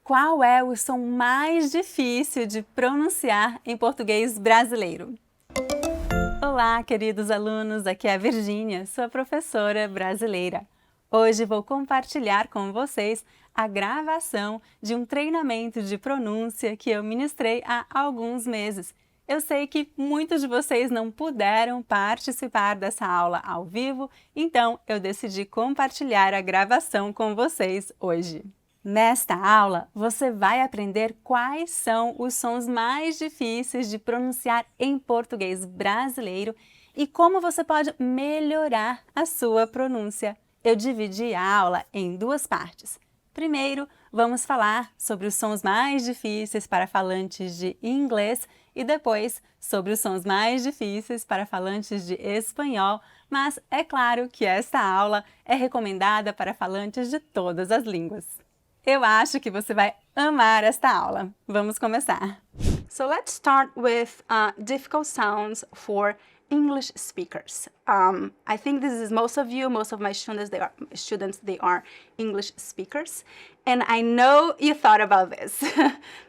Qual é o som mais difícil de pronunciar em português brasileiro? Olá, queridos alunos, aqui é a Virgínia, sua professora brasileira. Hoje vou compartilhar com vocês a gravação de um treinamento de pronúncia que eu ministrei há alguns meses. Eu sei que muitos de vocês não puderam participar dessa aula ao vivo, então eu decidi compartilhar a gravação com vocês hoje. Nesta aula, você vai aprender quais são os sons mais difíceis de pronunciar em português brasileiro e como você pode melhorar a sua pronúncia. Eu dividi a aula em duas partes. Primeiro, vamos falar sobre os sons mais difíceis para falantes de inglês e depois sobre os sons mais difíceis para falantes de espanhol, mas é claro que esta aula é recomendada para falantes de todas as línguas. Eu acho que você vai amar esta aula. Vamos começar. So let's start with difficult sounds for English speakers. I think this is most of my students, they are English speakers. And I know you thought about this,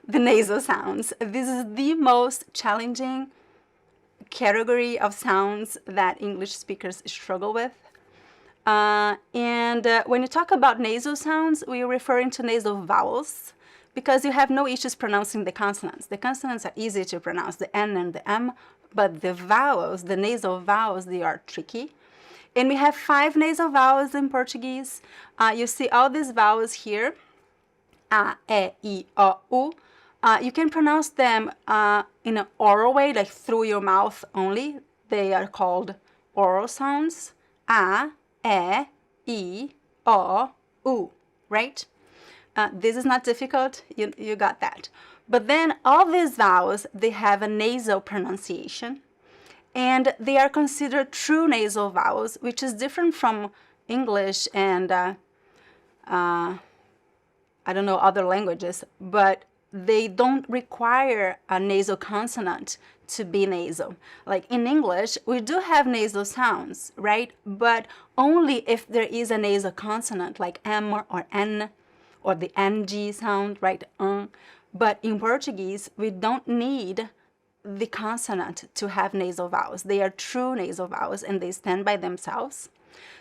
the nasal sounds. This is the most challenging category of sounds that English speakers struggle with. When you talk about nasal sounds, we are referring to nasal vowels because you have no issues pronouncing the consonants. The consonants are easy to pronounce, the N and the M, but the vowels, the nasal vowels, they are tricky. And we have 5 nasal vowels in Portuguese. You see all these vowels here, A, E, I, O, U. You can pronounce them in an oral way, like through your mouth only. They are called oral sounds. A, E, I, O, U, right? This is not difficult, you got that. But then all these vowels, they have a nasal pronunciation, and they are considered true nasal vowels, which is different from English and, I don't know, other languages, but they don't require a nasal consonant to be nasal. Like in English, we do have nasal sounds, right? But only if there is a nasal consonant like M or N or the NG sound, right? But in Portuguese, we don't need the consonant to have nasal vowels. They are true nasal vowels and they stand by themselves.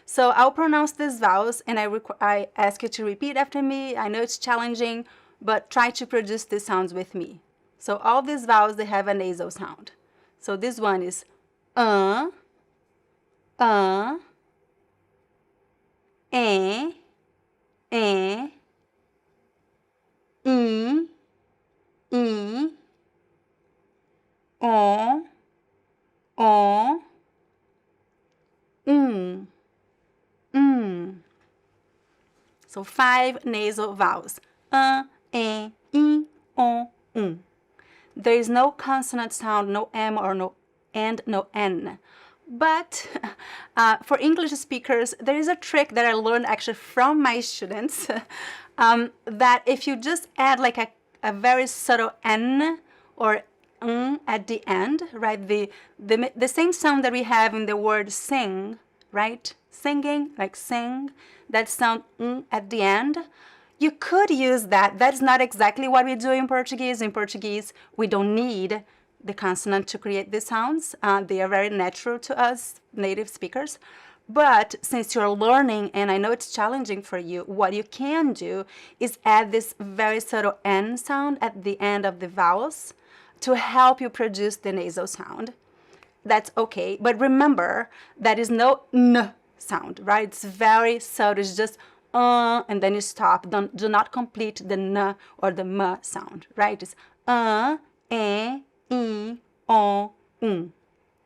So I'll pronounce these vowels and I ask you to repeat after me. I know it's challenging, but try to produce these sounds with me. So all these vowels, they have a nasal sound. So this one is e, I, O, So 5 nasal vowels. E, I, O, U. There is no consonant sound, no M or no and no N. But for English speakers, there is a trick that I learned actually from my students that if you just add like a very subtle N or at the end, right? The same sound that we have in the word sing, right? Singing, like sing, that sound at the end. You could use that. That's not exactly what we do in Portuguese. In Portuguese, we don't need the consonant to create these sounds. They are very natural to us, native speakers. But since you're learning, and I know it's challenging for you, what you can do is add this very subtle N sound at the end of the vowels to help you produce the nasal sound. That's okay. But remember, that is no N sound, right? It's very subtle. It's just and then you stop. Do not complete the N or the M sound, right? It's E, I, O, U,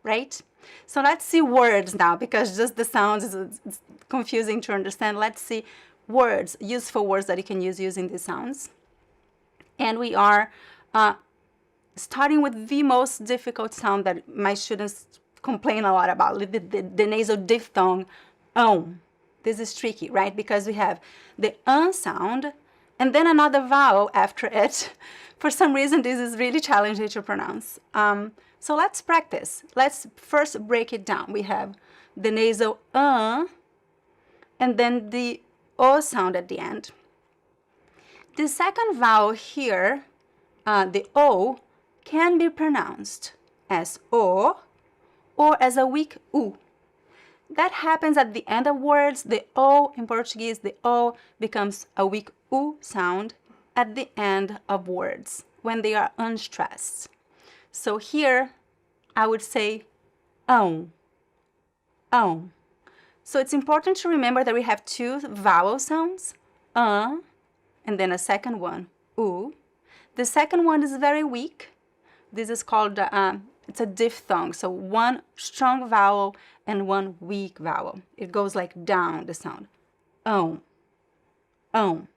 right? So let's see words now, because just the sounds is confusing to understand. Let's see words, useful words that you can use using these sounds. And we are starting with the most difficult sound that my students complain a lot about, the nasal diphthong, This is tricky, right? Because we have the sound and then another vowel after it. For some reason, this is really challenging to pronounce. So let's practice. Let's first break it down. We have the nasal and then the O sound at the end. The second vowel here, the O, can be pronounced as O or as a weak U. That happens at the end of words. The O in Portuguese, the O becomes a weak U sound at the end of words when they are unstressed. So here I would say ão, ão. So it's important to remember that we have two vowel sounds, and then a second one, U. The second one is very weak. This is called, it's a diphthong, so one strong vowel and one weak vowel. It goes like down, the sound, ão, ão.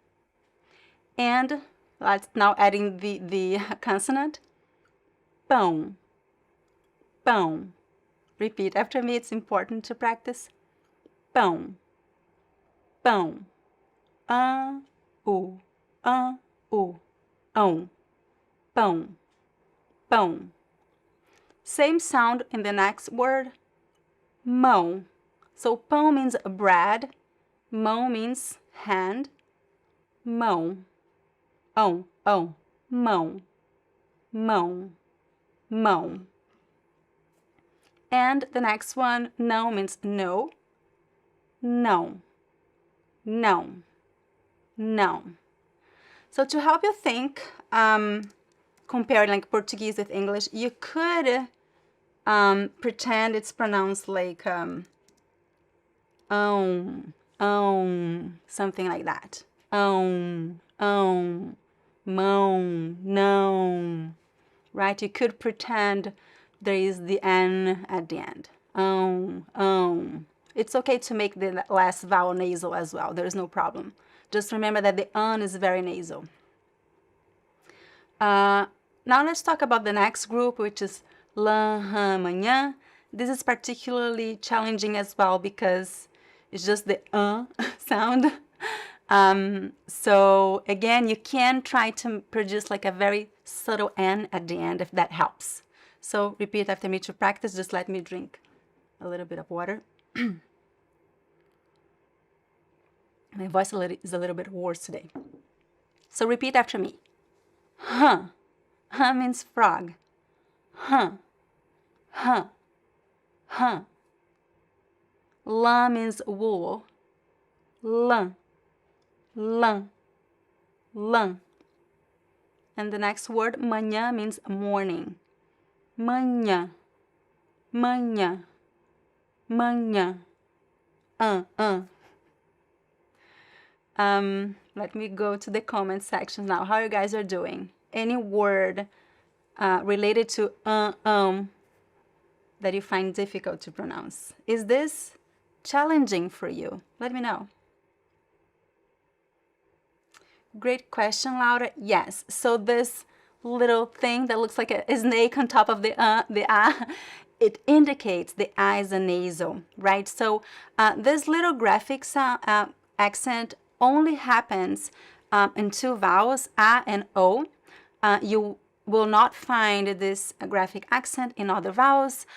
And let's now adding the consonant, pão, pão. Repeat after me, it's important to practice. Pão, pão, u, ão, pão, pão. Same sound in the next word, mão. So pão means bread, mão means hand, mão, mão, mão, mão. And the next one, não, means no, não, não, não. So to help you think, comparing like Portuguese with English, you could pretend it's pronounced like something like that. Mão, não. Right? You could pretend there is the N at the end. It's okay to make the last vowel nasal as well. There's no problem. Just remember that the N is very nasal. Now let's talk about the next group, which is manhã. This is particularly challenging as well because it's just the sound. So again, you can try to produce like a very subtle N at the end if that helps. So repeat after me to practice. Just let me drink a little bit of water. My voice is a little bit hoarse today. So repeat after me. Huh. Huh means frog. Huh. Huh. Huh. La means wool. Lã. Lã. Lã. And the next word, manhã, means morning. Manhã. Manhã. Manhã. Let me go to the comment section now. How you guys are doing? Any word related to that you find difficult to pronounce? Is this challenging for you? Let me know. Great question, Laura. Yes. So this little thing that looks like a snake on top of the it indicates the I is a nasal, right? So this little graphic sound, accent only happens in two vowels, A and O. You will not find this graphic accent in other vowels.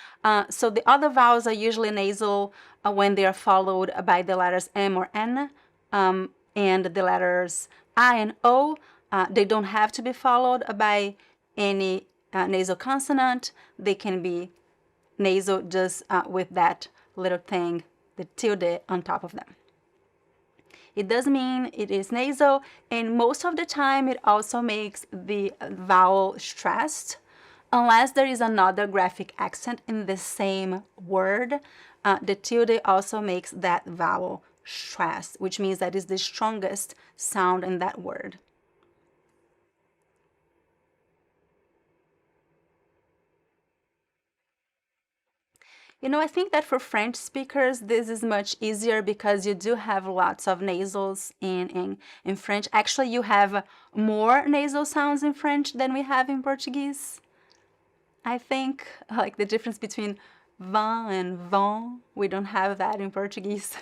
So the other vowels are usually nasal when they are followed by the letters M or N, and the letters I and O, they don't have to be followed by any nasal consonant. They can be nasal just with that little thing, the tilde on top of them. It does mean it is nasal, and most of the time it also makes the vowel stressed, unless there is another graphic accent in the same word. The tilde also makes that vowel stressed, which means that is the strongest sound in that word. You know, I think that for French speakers, this is much easier because you do have lots of nasals in French. Actually, you have more nasal sounds in French than we have in Portuguese. I think, like the difference between vin and vent, we don't have that in Portuguese.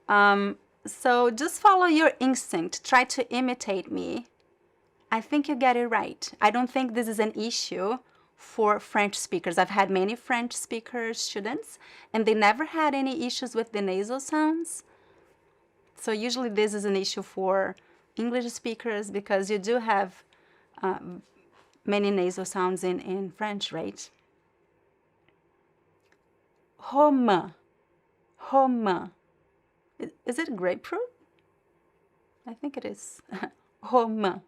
So just follow your instinct. Try to imitate me. I think you get it right. I don't think this is an issue for French speakers. I've had many French speaker students, and they never had any issues with the nasal sounds. So usually this is an issue for, English speakers, because you do have many nasal sounds in French, right? Roma, Roma. Is it grapefruit? I think it is. Roma,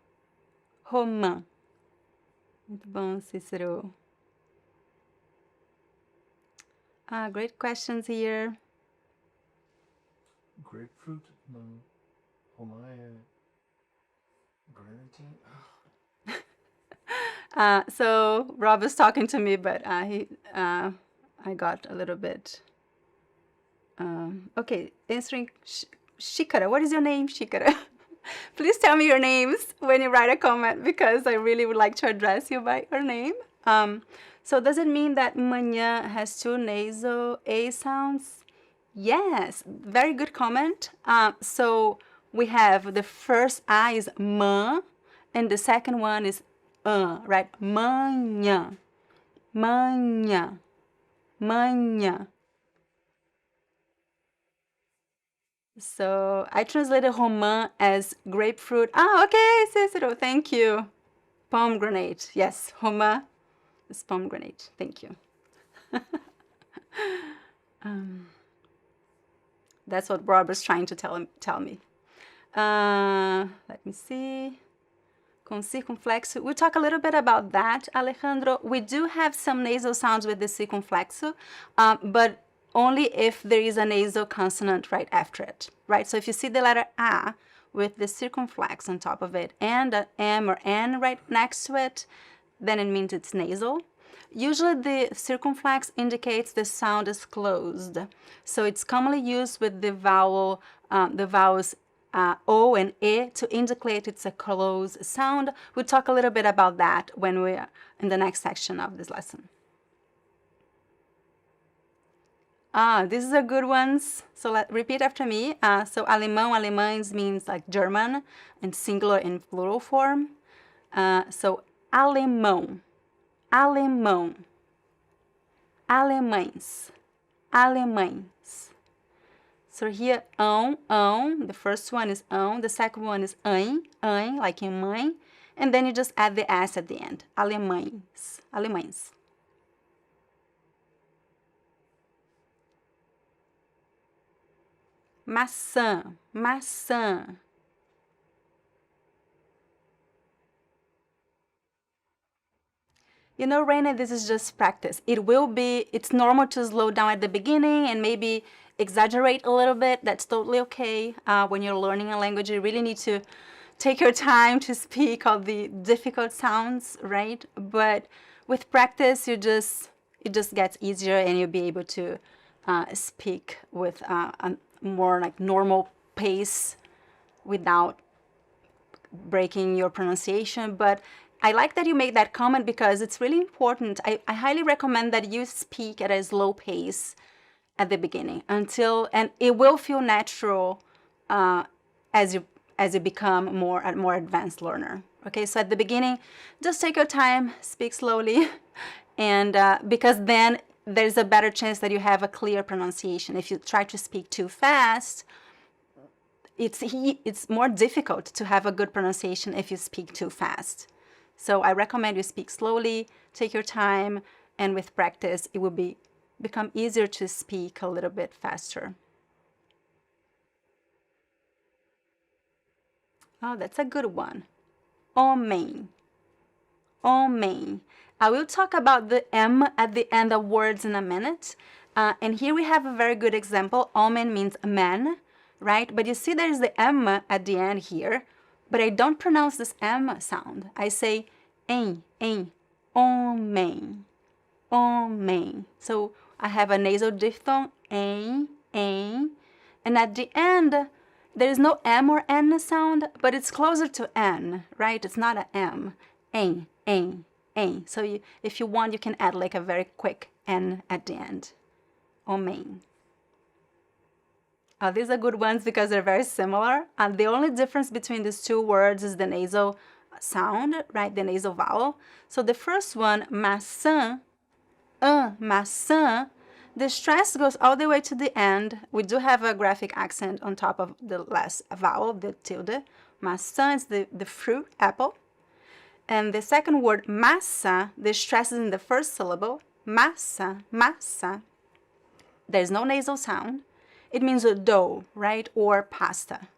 Roma. Muito bom, Cícero. Great questions here. Grapefruit, no. Roma, grenadine. So Rob is talking to me, but I got a little bit. Okay, answering Shikara. What is your name, Shikara? Please tell me your names when you write a comment, because I really would like to address you by your name. So does it mean that manhã has two nasal A sounds? Yes, very good comment. So we have the first I is man, and the second one is right? Manhã, manhã, manhã. So I translated roman as grapefruit. Okay, Cicero, thank you. Pomegranate, yes, roman is pomegranate. Thank you. That's what Robert's trying to tell me. Let me see. Com circunflexo. We'll talk a little bit about that, Alejandro. We do have some nasal sounds with the circumflexo, but only if there is a nasal consonant right after it, right? So if you see the letter A with the circumflex on top of it and an M or N right next to it, then it means it's nasal. Usually the circumflex indicates the sound is closed. So it's commonly used with the vowels O and E to indicate it's a closed sound. We'll talk a little bit about that when we're in the next section of this lesson. These are good ones. So repeat after me. So alemão, alemães means like German in singular and plural form. So alemão, alemão, alemães, alemães. So here, the first one is the second one is like in mãe, and then you just add the S at the end. Alemães, alemães. Maçã, maçã. You know, Raina, this is just practice. It's normal to slow down at the beginning and maybe exaggerate a little bit. That's totally okay. When you're learning a language, you really need to take your time to speak all the difficult sounds, right? But with practice, it just gets easier, and you'll be able to speak with a more like normal pace without breaking your pronunciation. But I like that you make that comment, because it's really important. I highly recommend that you speak at a slow pace at the beginning and it will feel natural as you become more advanced learner. Okay, so at the beginning, just take your time, speak slowly, and because then there's a better chance that you have a clear pronunciation. If you try to speak too fast, it's more difficult to have a good pronunciation if you speak too fast. So I recommend you speak slowly, take your time, and with practice, it will become easier to speak a little bit faster. Oh, that's a good one. Homem. Homem. I will talk about the M at the end of words in a minute. And here we have a very good example. Homem means man, right? But you see there's the M at the end here, but I don't pronounce this M sound. I say homem, homem. So I have a nasal diphthong, and at the end, there is no M or N sound, but it's closer to N, right? It's not an M, ein. So if you want, you can add like a very quick N at the end, homem. These are good ones because they're very similar. The only difference between these two words is the nasal sound, right? The nasal vowel. So the first one, maçã, maçã, the stress goes all the way to the end. We do have a graphic accent on top of the last vowel, the tilde, Maçã is the fruit, apple. And the second word, massa, the stress is in the first syllable. Massa, massa. There's no nasal sound. It means a dough, right? Or pasta.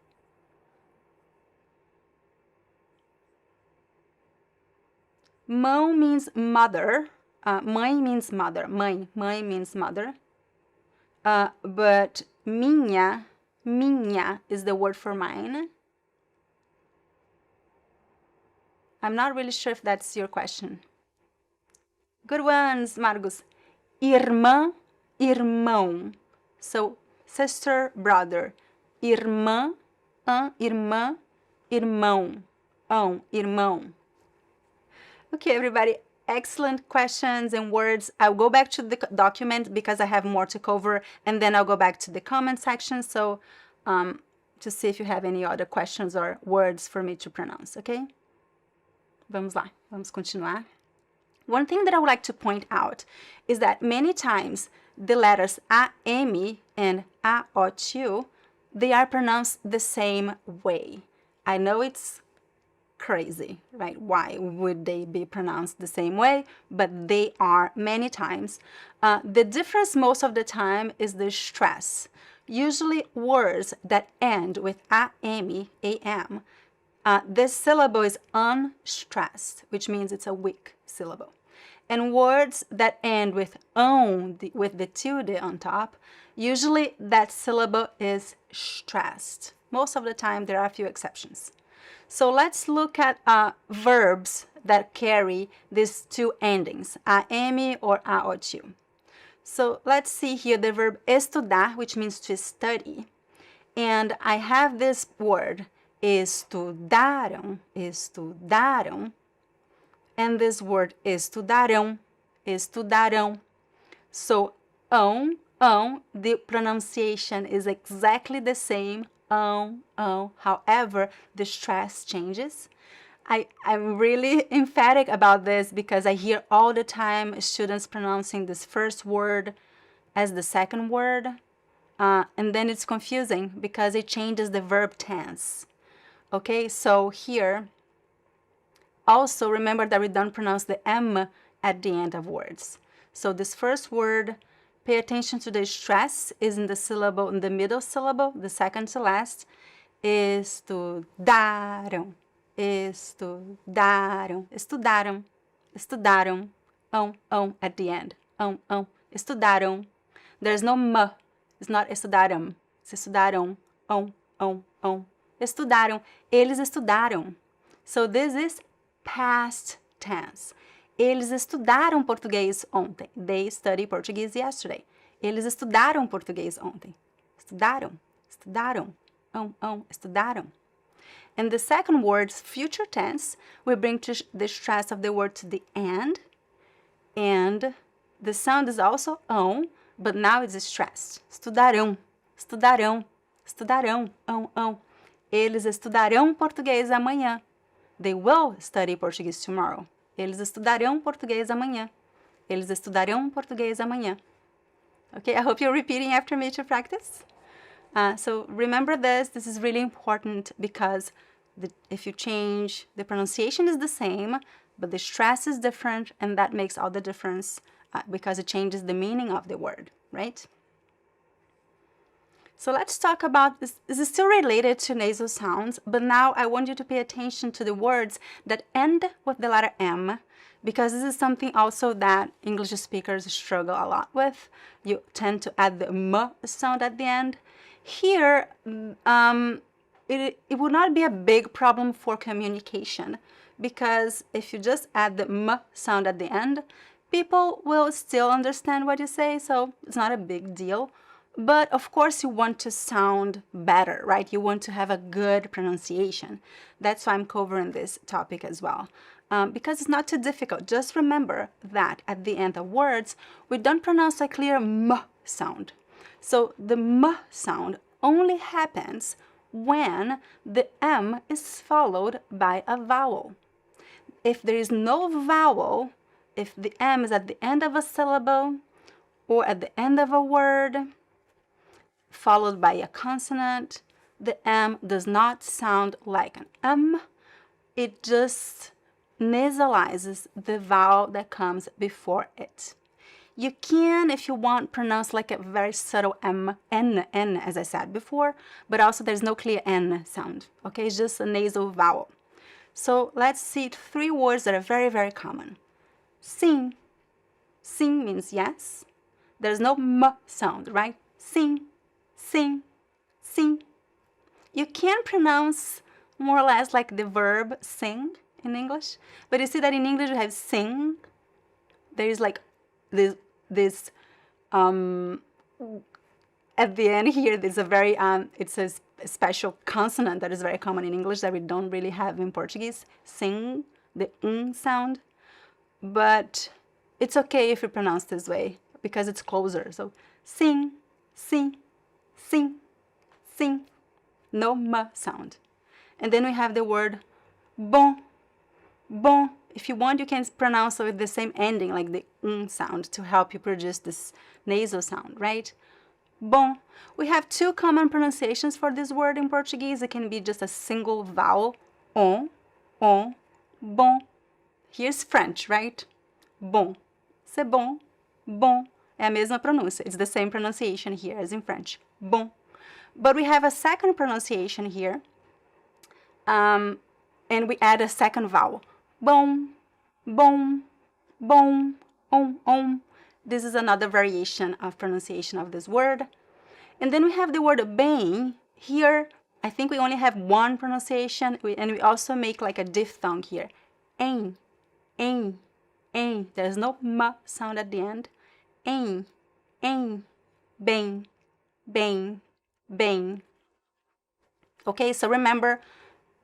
Mão means mother. Mãe means mother. Mãe means mother. But minha is the word for mine. I'm not really sure if that's your question. Good ones, Margus. Irmã, irmão. So, sister, brother. Irmã, irmã, irmão. Irmão. Okay, everybody. Excellent questions and words. I'll go back to the document because I have more to cover, and then I'll go back to the comment section so to see if you have any other questions or words for me to pronounce, okay? Vamos lá, vamos continuar. One thing that I would like to point out is that many times the letters AM and AO2, they are pronounced the same way. I know it's crazy, right? Why would they be pronounced the same way? But they are many times. The difference most of the time is the stress. Usually words that end with AM, this syllable is unstressed, which means it's a weak syllable. And words that end with on, with the tilde on top, usually that syllable is stressed. Most of the time, there are a few exceptions. So let's look at verbs that carry these two endings, AM or AO2. So let's see here the verb estudar, which means to study. And I have this word, estudaram, estudaram. And this word estudarão, estudarão. So, the pronunciation is exactly the same, however, the stress changes. I'm really emphatic about this because I hear all the time students pronouncing this first word as the second word, and then it's confusing because it changes the verb tense. Okay, so here, also remember that we don't pronounce the M at the end of words. So this first word, pay attention to the stress is in the syllable, in the middle syllable, the second to last. Estudaram, estudaram, estudaram, estudaram, at the end, estudaram. There's no M, it's not estudaram, it's estudaram, estudaram, eles estudaram. So this is past tense. Eles estudaram português ontem. They studied Portuguese yesterday. Eles estudaram português ontem. Estudaram, estudaram, estudaram. And the second word, future tense, we bring the stress of the word to the end. And the sound is also on, but now it's stressed. Estudarão, estudarão, estudarão, Eles estudarão português amanhã. They will study Portuguese tomorrow. Eles estudarão português amanhã. Eles estudarão português amanhã. Okay, I hope you're repeating after me to practice. So remember this. This is really important because if you change, the pronunciation is the same, but the stress is different, and that makes all the difference because it changes the meaning of the word, right? So let's talk about this. This is still related to nasal sounds, but now I want you to pay attention to the words that end with the letter M, because this is something also that English speakers struggle a lot with. You tend to add the M sound at the end. Here, it would not be a big problem for communication, because if you just add the M sound at the end, people will still understand what you say, so it's not a big deal. But of course you want to sound better, right? You want to have a good pronunciation. That's why I'm covering this topic as well. Because it's not too difficult. Just remember that at the end of words, we don't pronounce a clear M sound. So the M sound only happens when the M is followed by a vowel. If there is no vowel, if the M is at the end of a syllable or at the end of a word, followed by a consonant, the M does not sound like an it just nasalizes the vowel that comes before it. You can, if you want, pronounce like a very subtle M, N, as I said before, but also there's no clear N sound, okay? It's just a nasal vowel. So let's see 3 words that are very, very common. Sim. Sim means yes. There's no M sound, right? Sim, sim, sim. You can pronounce more or less like the verb sing in English, but you see that in English you have sing. There is like this at the end here, there's a very, it's a special consonant that is very common in English that we don't really have in Portuguese. Sing, the sound. But it's okay if you pronounce this way because it's closer. So sing, sing, sing, sing. No M sound. And then we have the word bon, bon. If you want, you can pronounce it with the same ending, like the sound, to help you produce this nasal sound, right? Bon. We have 2 common pronunciations for this word in Portuguese. It can be just a single vowel, on, bon. Here's French, right? Bon. C'est bon, bon. É a mesma pronúncia. It's the same pronunciation here as in French. Bon. But we have a second pronunciation here, and we add a second vowel. Bon, bon, bon, on. This is another variation of pronunciation of this word. And then we have the word bem. Here, I think we only have 1 pronunciation, and we also make like a diphthong here. Em, em, em. There's no M sound at the end. Em, bem, bem, bem. Okay, so remember,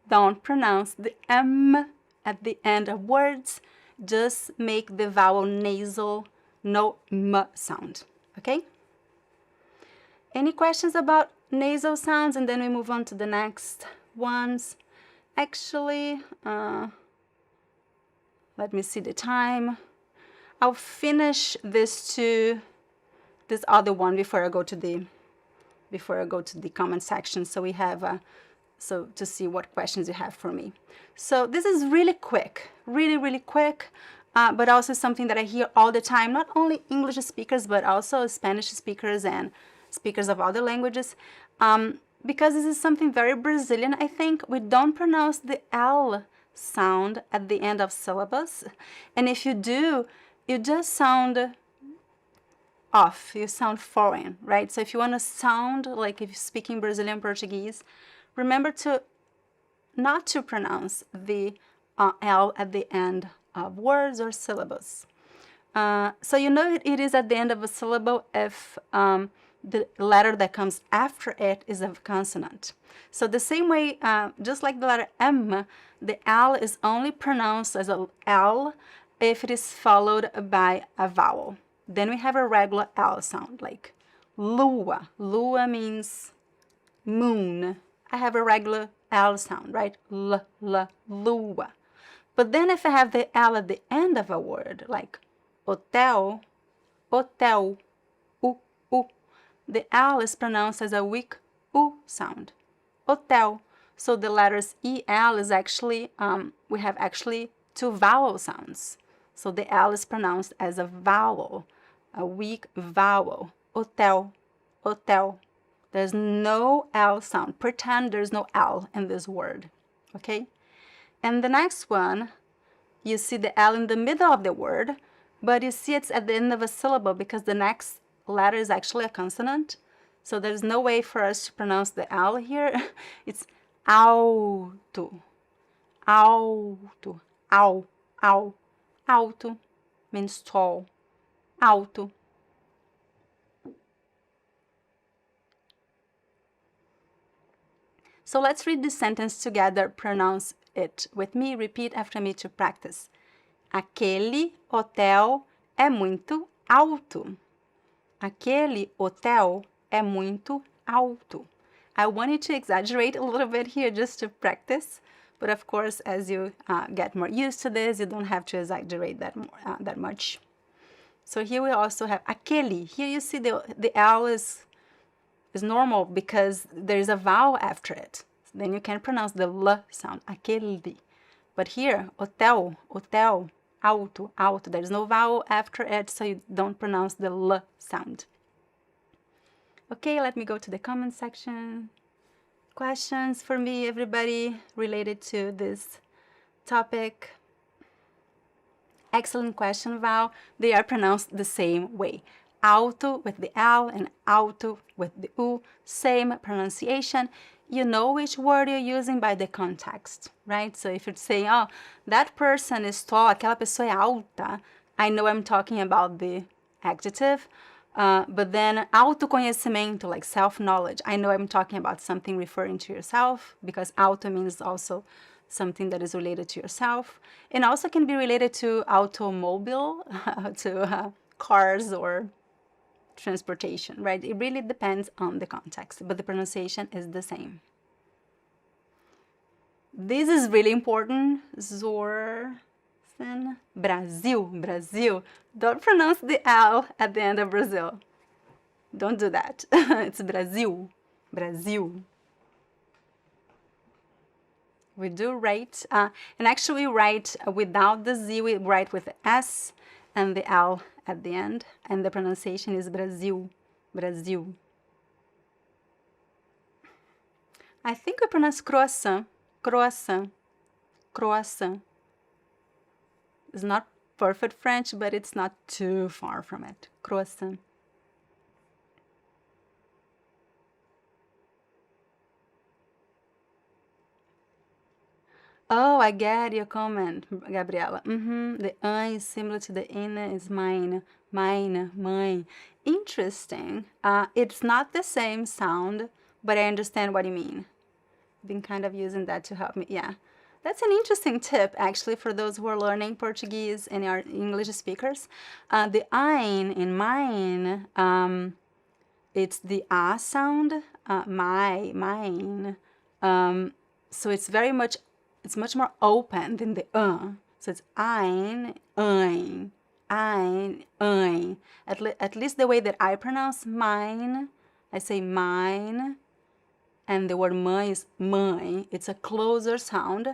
don't pronounce the M at the end of words. Just make the vowel nasal, no M sound, okay? Any questions about nasal sounds? And then we move on to the next ones. Actually, let me see the time. I'll finish this other one before I go to the comment section, so we have so to see what questions you have for me. So this is really quick, really quick, but also something that I hear all the time, not only English speakers, but also Spanish speakers and speakers of other languages, because this is something very Brazilian, I think. We don't pronounce the L sound at the end of syllables, and if you do, you just sound off, you sound foreign, right? So if you want to sound like if you're speaking Brazilian Portuguese, remember to not to pronounce the L at the end of words or syllables. So you know it is at the end of a syllable if the letter that comes after it is a consonant. So the same way, just like the letter M, the L is only pronounced as a L if it is followed by a vowel. Then we have a regular L sound, like lua. Lua means moon. I have a regular L sound, right? L, lua. But then if I have the L at the end of a word, like hotel, hotel, u, the L is pronounced as a weak U sound. Hotel. So the letters EL is actually, we have actually 2 vowel sounds. So the L is pronounced as a vowel, a weak vowel. Hotel, hotel. There's no L sound. Pretend there's no L in this word, okay? And the next one, you see the L in the middle of the word, but you see it's at the end of a syllable because the next letter is actually a consonant. So there's no way for us to pronounce the L here. It's alto, alto, au, au. Alto means tall, alto. So let's read this sentence together, pronounce it with me, repeat after me to practice. Aquele hotel é muito alto. Aquele hotel é muito alto. I wanted to exaggerate a little bit here just to practice, but of course, as you get more used to this, you don't have to exaggerate that much. So here we also have aquele. Here you see the L is is normal because there's a vowel after it. Then you can pronounce the L sound, aquele. But here, hotel, hotel, alto, alto, there's no vowel after it, so you don't pronounce the L sound. Okay, let me go to the comment section. Questions for me, everybody, related to this topic? Excellent question, Val. They are pronounced the same way. Alto with the L and alto with the U, same pronunciation. You know which word you're using by the context, right? So if you're saying, oh, that person is tall, aquela pessoa é alta, I know I'm talking about the adjective. But then autoconhecimento, like self-knowledge, I know I'm talking about something referring to yourself, because auto means also something that is related to yourself, and also can be related to automobile, to cars or transportation, right? It really depends on the context, but the pronunciation is the same. This is really important. Brazil, Brazil. Don't pronounce the L at the end of Brazil. Don't do that. It's Brazil, Brazil. We do write, and actually we write without the Z, we write with the S and the L at the end, and the pronunciation is Brazil, Brazil. I think we pronounce croissant, croissant, croissant. It's not perfect French, but it's not too far from it. Croissant. Oh, I get your comment, Gabriela. The is similar to the in is mine, mine, mine. Interesting. It's not the same sound, but I understand what you mean. Been kind of using that to help me. Yeah, that's an interesting tip, actually, for those who are learning Portuguese and are English speakers. The ein in mine, it's the a sound, my, mine. So it's much more open than the So it's ein, ein, ein, ein. At least the way that I pronounce mine, I say mine, and the word mãe is mãe. It's a closer sound.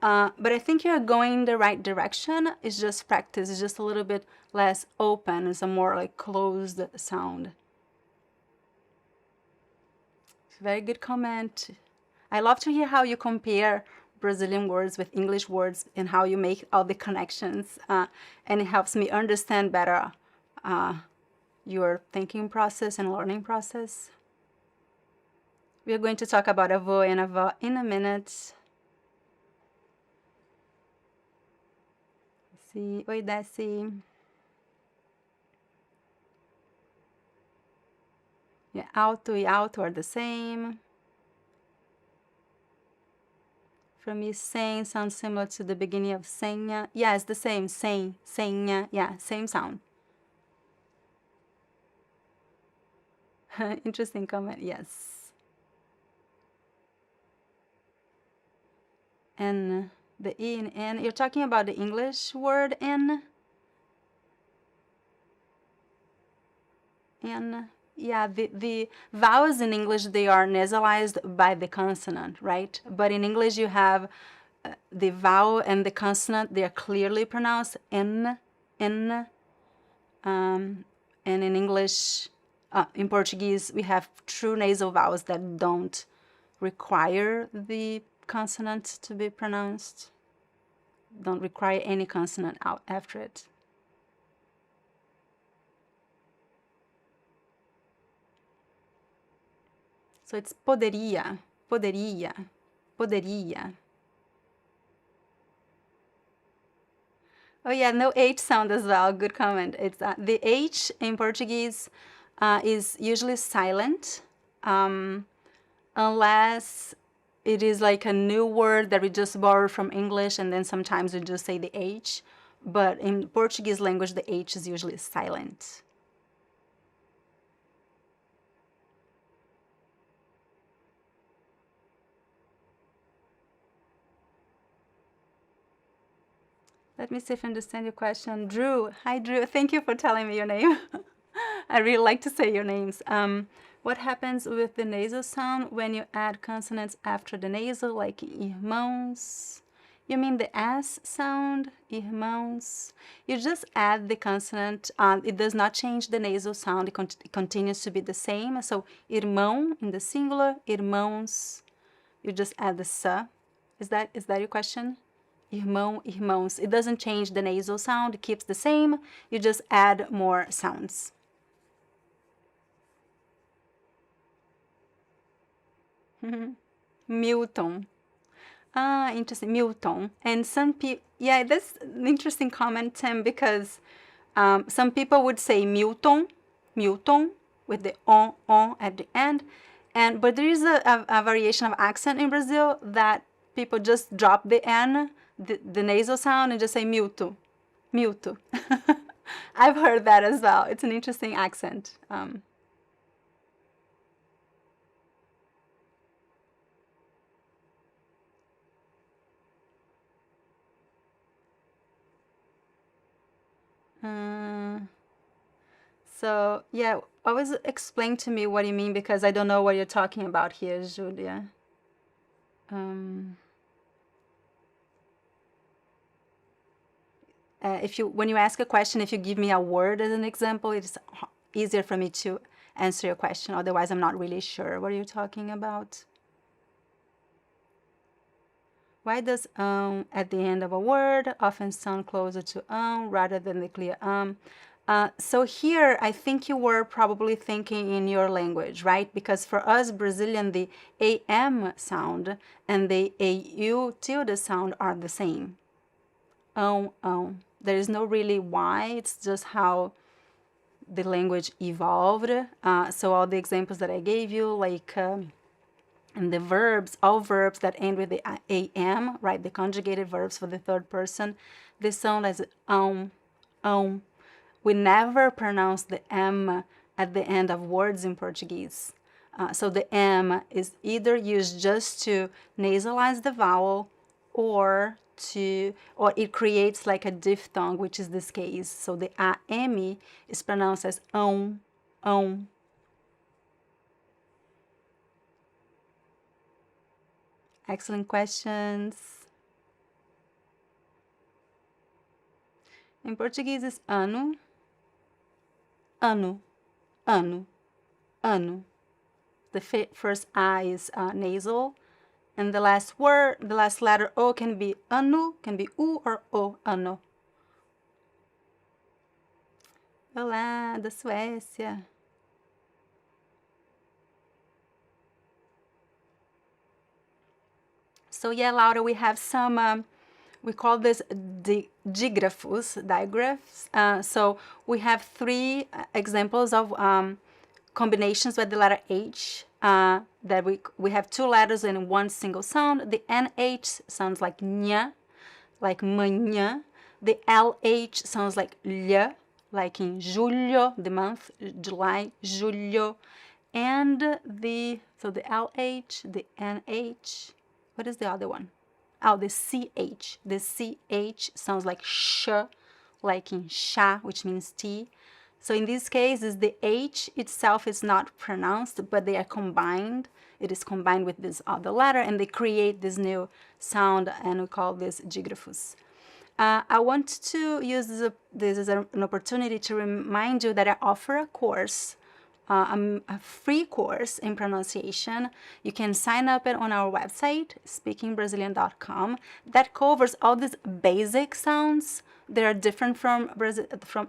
But I think you're going in the right direction. It's just practice. It's just a little bit less open. It's a more like closed sound. Very good comment. I love to hear how you compare Brazilian words with English words and how you make all the connections. And it helps me understand better your thinking process and learning process. We are going to talk about avô and avó in a minute. See, oi, Desi. Yeah, alto e alto are the same. For me, sem sounds similar to the beginning of senha. Yeah, it's the same. Sem, senha. Yeah, same sound. Interesting comment. Yes. N, the E in N. You're talking about the English word N? N. Yeah, the vowels in English, they are nasalized by the consonant, right? But in English, you have the vowel and the consonant, they are clearly pronounced N, N. And in English, in Portuguese, we have true nasal vowels that don't require the consonant to be pronounced, don't require any consonant out after it. So it's poderia, poderia, poderia. Oh yeah, no H sound as well. Good comment. It's the H in Portuguese is usually silent, unless it is like a new word that we just borrowed from English, and then sometimes we just say the H. But in Portuguese language, the H is usually silent. Let me see if I understand your question. Drew. Hi, Drew. Thank you for telling me your name. I really like to say your names. What happens with the nasal sound when you add consonants after the nasal, like irmãos? You mean the S sound, irmãos? You just add the consonant. It does not change the nasal sound. It continues to be the same. So, irmão in the singular, irmãos. You just add the sa. Is that your question? Irmão, irmãos. It doesn't change the nasal sound. It keeps the same. You just add more sounds. Milton. Ah, interesting. Milton. And some people, yeah, that's an interesting comment, Tim, because some people would say Milton, Milton, with the on at the end. But there is a variation of accent in Brazil that people just drop the N, the nasal sound, and just say Milton, Milton. I've heard that as well. It's an interesting accent. So, yeah, always explain to me what you mean, because I don't know what you're talking about here, Julia. When you ask a question, if you give me a word as an example, it's easier for me to answer your question. Otherwise, I'm not really sure what you're talking about. Why does at the end of a word often sound closer to rather than the clear so here, I think you were probably thinking in your language, right? Because for us Brazilian, the AM sound and the AU tilde sound are the same. There is no really why, it's just how the language evolved. So all the examples that I gave you, like and the verbs, all verbs that end with the am, right? The conjugated verbs for the third person, they sound as We never pronounce the M at the end of words in Portuguese. So the M is either used just to nasalize the vowel or it creates like a diphthong, which is this case. So the AM is pronounced as ão. Excellent questions. In Portuguese, it's ano, ano, ano, ano. The first I is nasal, and the last letter O can be anu, can be U or O, ano. Olá, da Suécia. So yeah, Laura, we have some, we call this digraphs. So we have three examples of combinations with the letter H. That we have two letters in one single sound. The NH sounds like nha, like manhã. The LH sounds like lha, like in julho, the month, July, julho. And the LH, the NH, what is the other one? Oh, the CH. The CH sounds like sh, like in chá, which means tea. So in this case, the H itself is not pronounced, but they are combined. It is combined with this other letter, and they create this new sound, and we call this digraphs. I want to use this as an opportunity to remind you that I offer a course, a free course in pronunciation. You can sign up on our website, speakingbrazilian.com, that covers all these basic sounds. They are different from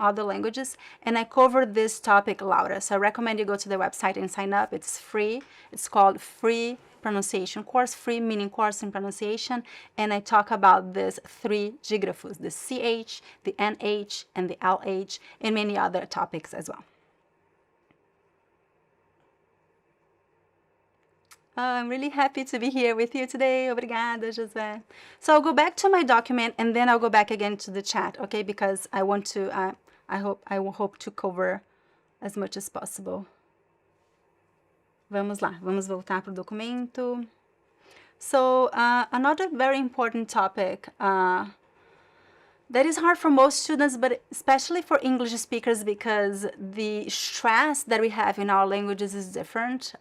other languages, and I cover this topic, Laura. So I recommend you go to the website and sign up. It's free. It's called Free Pronunciation Course, free meaning course in pronunciation, and I talk about these three digraphs, the CH, the NH, and the LH, and many other topics as well. I'm really happy to be here with you today. Obrigada, José. So I'll go back to my document, and then I'll go back again to the chat, okay? Because I want to, I will hope to cover as much as possible. Vamos lá, vamos voltar para o documento. So another very important topic That is hard for most students, but especially for English speakers, because the stress that we have in our languages is different.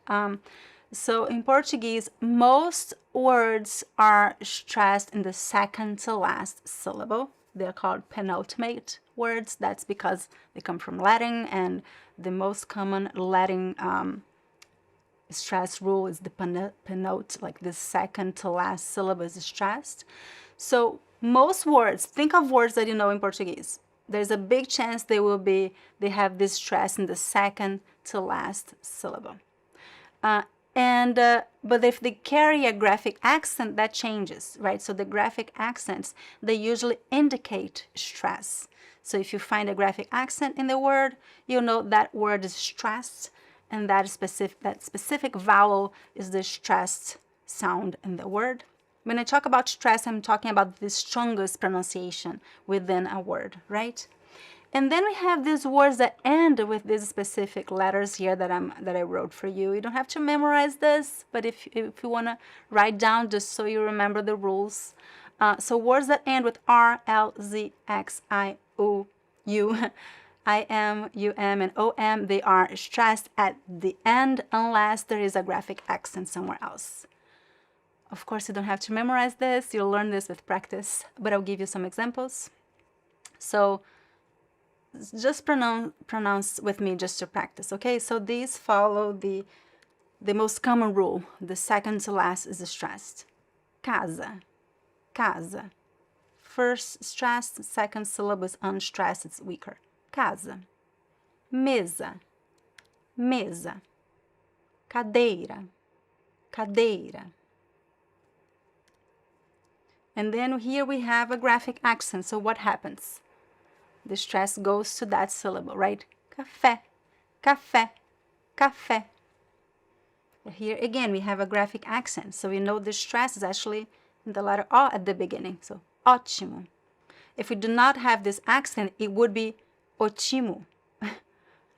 So in Portuguese, most words are stressed in the second to last syllable. They're called penultimate words. That's because they come from Latin, and the most common Latin stress rule is the penult, like the second to last syllable is stressed. So most words, think of words that you know in Portuguese. There's a big chance they have this stress in the second to last syllable. But if they carry a graphic accent, that changes, right? So the graphic accents, they usually indicate stress. So if you find a graphic accent in the word, you know that word is stressed, and that specific vowel is the stressed sound in the word. When I talk about stress, I'm talking about the strongest pronunciation within a word, right? And then we have these words that end with these specific letters here that I wrote for you. You don't have to memorize this, but if you want to write down just so you remember the rules. So words that end with R, L, Z, X, I, O, U, I am, U am, and O am, they are stressed at the end unless there is a graphic accent somewhere else. Of course, you don't have to memorize this. You'll learn this with practice, but I'll give you some examples. So just pronounce with me just to practice, okay? So these follow the most common rule. The second to last is stressed. Casa, casa. First stressed, second syllable is unstressed, it's weaker. Casa. Mesa, mesa. Cadeira, cadeira. And then here we have a graphic accent. So what happens? The stress goes to that syllable, right? Café, café, café. Here again, we have a graphic accent. So we know the stress is actually in the letter O at the beginning. So, ótimo. If we do not have this accent, it would be ótimo.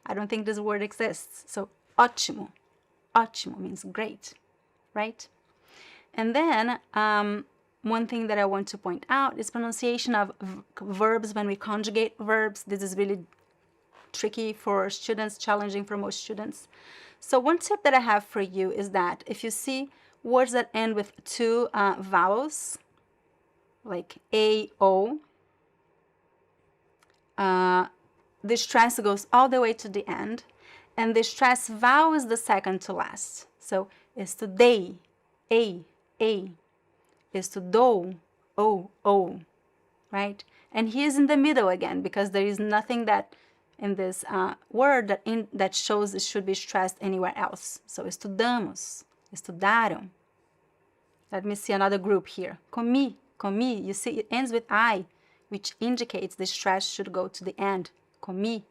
I don't think this word exists. So, ótimo. Ótimo means great, right? And then, one thing that I want to point out is pronunciation of verbs when we conjugate verbs. This is really tricky for students, challenging for most students. So one tip that I have for you is that if you see words that end with two vowels, like A, O, the stress goes all the way to the end, and the stress vowel is the second to last. So estudei, A, is to do, O, right? And he is in the middle again because there is nothing that in this word that shows it should be stressed anywhere else. So estudamos, estudaram. Let me see another group here. Comi, comi. You see it ends with I, which indicates the stress should go to the end. Comi.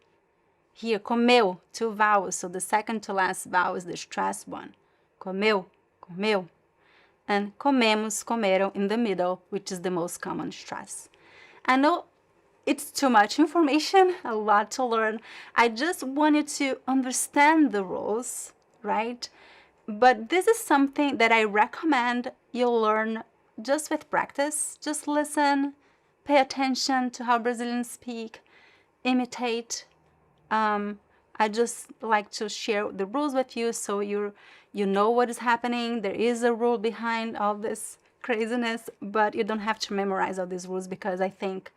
Here, comeu, two vowels. So the second to last vowel is the stressed one. Comeu, comeu. And comemos, comeram in the middle, which is the most common stress. I know it's too much information, a lot to learn. I just wanted to understand the rules, right? But this is something that I recommend you learn just with practice. Just listen, pay attention to how Brazilians speak, imitate. I just like to share the rules with you so you know what is happening. There is a rule behind all this craziness, but you don't have to memorize all these rules because I think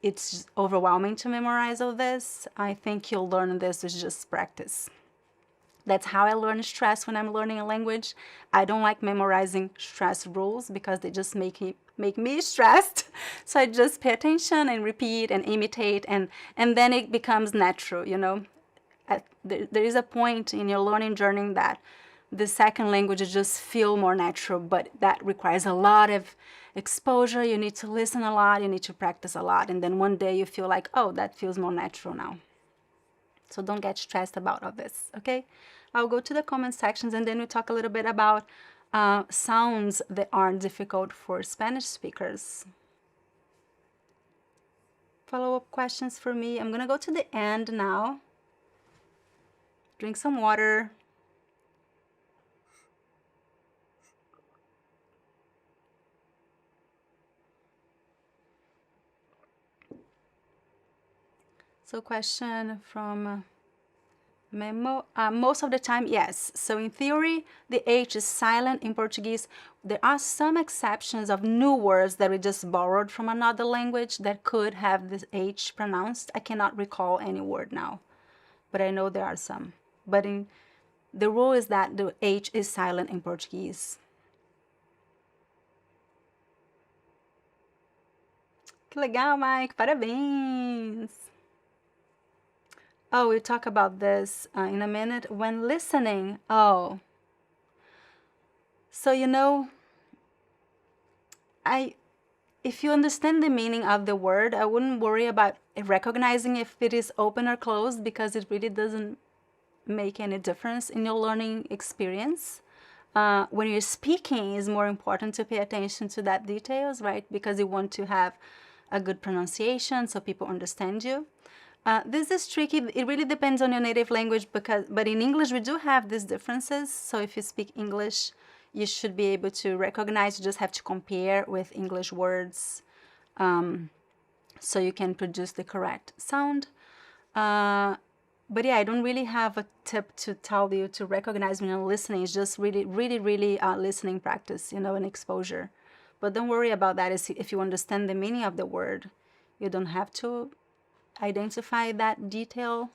it's overwhelming to memorize all this. I think you'll learn this with just practice. That's how I learn stress when I'm learning a language. I don't like memorizing stress rules because they just make me stressed. So I just pay attention and repeat and imitate, and then it becomes natural, you know. There is a point in your learning journey that the second languages just feel more natural, but that requires a lot of exposure. You need to listen a lot, you need to practice a lot, and then one day you feel like, oh, that feels more natural now. So don't get stressed about all this, okay? I'll go to the comment sections and then we'll talk a little bit about sounds that are difficult for Spanish speakers. Follow-up questions for me. I'm gonna go to the end now. Drink some water. So question from Memo. Most of the time, yes. So in theory, the H is silent in Portuguese. There are some exceptions of new words that we just borrowed from another language that could have this H pronounced. I cannot recall any word now, but I know there are some. But the rule is that the H is silent in Portuguese. Que legal, Mike. Parabéns. Oh, we'll talk about this in a minute. When listening, oh. So, you know, if you understand the meaning of the word, I wouldn't worry about recognizing if it is open or closed, because it really doesn't make any difference in your learning experience. When you're speaking, it's more important to pay attention to that details, right? Because you want to have a good pronunciation so people understand you. This is tricky. It really depends on your native language, but in English we do have these differences. So if you speak English, you should be able to recognize. You just have to compare with English words, so you can produce the correct sound. But yeah, I don't really have a tip to tell you to recognize when you're listening. It's just really listening practice, you know, and exposure. But don't worry about that. If you understand the meaning of the word, you don't have to identify that detail.